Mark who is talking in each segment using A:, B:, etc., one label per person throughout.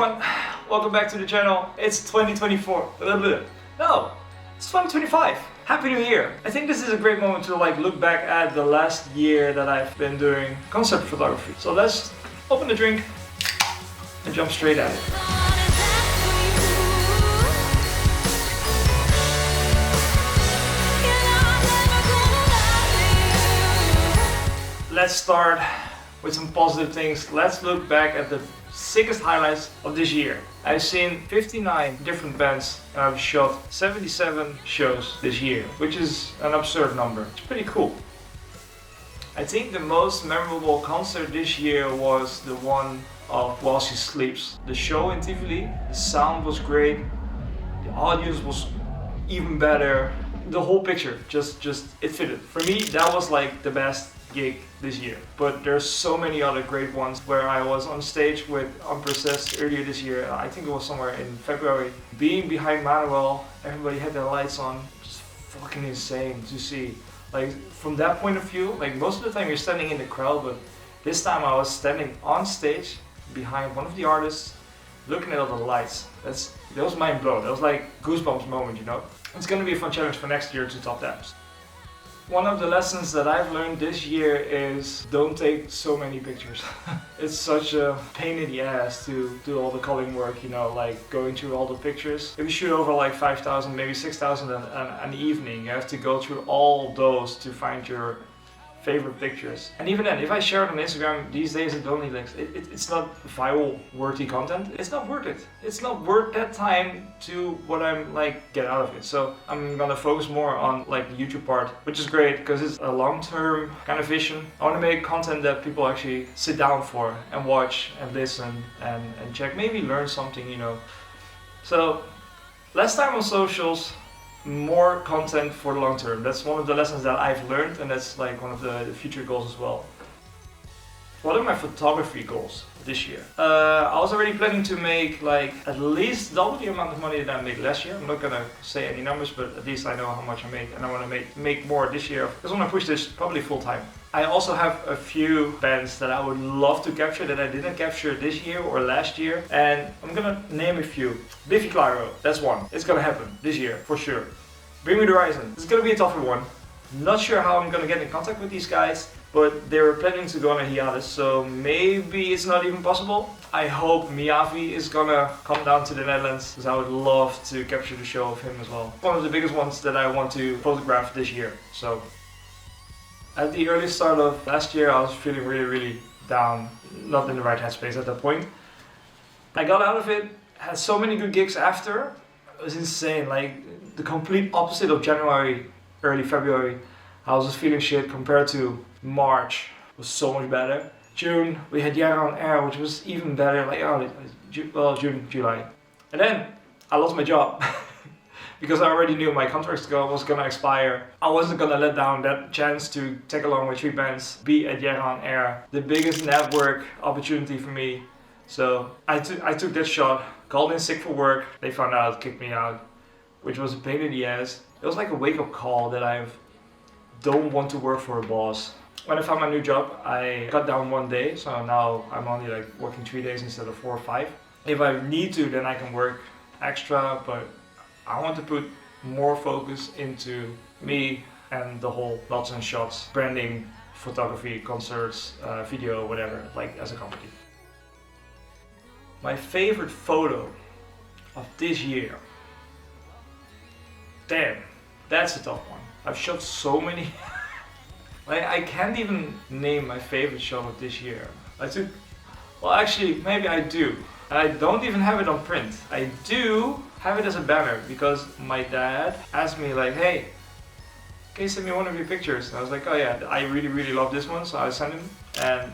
A: everyone, welcome back to the channel. It's 2024. No, it's 2025. Happy New Year. I think this is a great moment to look back at the last year that I've been doing concept photography. So let's open the drink and jump straight at it. Let's start with some positive things. Let's look back at the sickest highlights of this year. I've seen 59 different bands and I've shot 77 shows this year, which is an absurd number. It's pretty cool. I think the most memorable concert this year was the one of While She Sleeps. The show in Tivoli, the sound was great, the audience was even better. The whole picture, just it fitted. For me, that was like the best gig this year, but there's so many other great ones where I was on stage with Unprocessed earlier this year. I think it was somewhere in February. Being behind Manuel, everybody had their lights on, just fucking insane to see. Like from that point of view, like most of the time you're standing in the crowd, but this time I was standing on stage behind one of the artists, looking at all the lights. That was mind blown. That was like goosebumps moment, you know. It's gonna be a fun challenge for next year to top that. One of the lessons that I've learned this year is don't take so many pictures. It's such a pain in the ass to do all the culling work, you know, like going through all the pictures. If you shoot over like 5,000, maybe 6,000 an evening, you have to go through all those to find your favorite pictures. And even then, if I share it on Instagram these days, it only like it's not viral worthy content. It's not worth it. It's not worth that time to what I'm like get out of it. So I'm gonna focus more on like the YouTube part, which is great because it's a long-term kind of vision. I want to make content that people actually sit down for and watch and listen and check, maybe learn something, you know. So less time on socials, more content for the long term. That's one of the lessons that I've learned, and that's like one of the future goals as well. What are my photography goals this year? I was already planning to make like at least double the amount of money that I made last year. I'm not gonna say any numbers, but at least I know how much I made, and I want to make more this year. I just want to push this probably full time. I also have a few bands that I would love to capture that I didn't capture this year or last year, and I'm gonna name a few. Biffy Clyro, that's one. It's gonna happen this year for sure. Bring Me the Horizon, it's gonna be a tougher one. Not sure how I'm gonna get in contact with these guys, but they were planning to go on a hiatus, so maybe it's not even possible. I hope Miyavi is gonna come down to the Netherlands, because I would love to capture the show of him as well. One of the biggest ones that I want to photograph this year. So at the early start of last year, I was feeling really down, not in the right headspace at that point. I got out of it, had so many good gigs after. It was insane, like the complete opposite of January, early February. I was just feeling shit compared to March. It was so much better. June, we had Jara on Air, which was even better, like June, July. And then I lost my job. Because I already knew my contract was gonna expire. I wasn't gonna let down that chance to tag along with 3 bands, be at Jara on Air. The biggest network opportunity for me. So I took that shot, called in sick for work. They found out, kicked me out, which was a pain in the ass. It was like a wake-up call that I don't want to work for a boss. When I found my new job, I cut down 1 day, so now I'm only like working 3 days instead of 4 or 5. If I need to, then I can work extra, but I want to put more focus into me and the whole Knotsandshots, branding, photography, concerts, video, whatever, like as a company. My favorite photo of this year. Damn, that's a tough one. I've shot so many. Like I can't even name my favorite shot of this year. Well actually, maybe I do. I don't even have it on print. I do have it as a banner because my dad asked me like, hey, can you send me one of your pictures? And I was like, oh yeah, I really love this one, so I sent him. And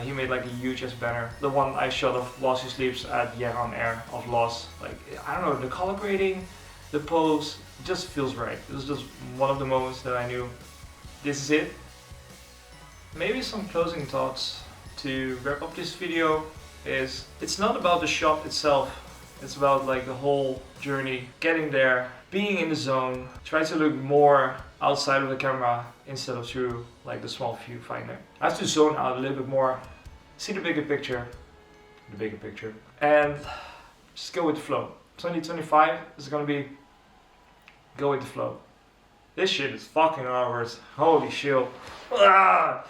A: he made like a huge ass banner. The one I shot of While She Sleeps at Jara on Air of Loss. Like, I don't know, the color grading, the pose, it just feels right. It was just one of the moments that I knew, this is it. Maybe some closing thoughts to wrap up this video is, it's not about the shot itself, it's about like the whole journey, getting there, being in the zone, try to look more outside of the camera instead of through like the small viewfinder. I have to zone out a little bit more, see the bigger picture, and just go with the flow. 2025 is gonna be go with the flow. This shit is fucking hours. Holy shit. Ah!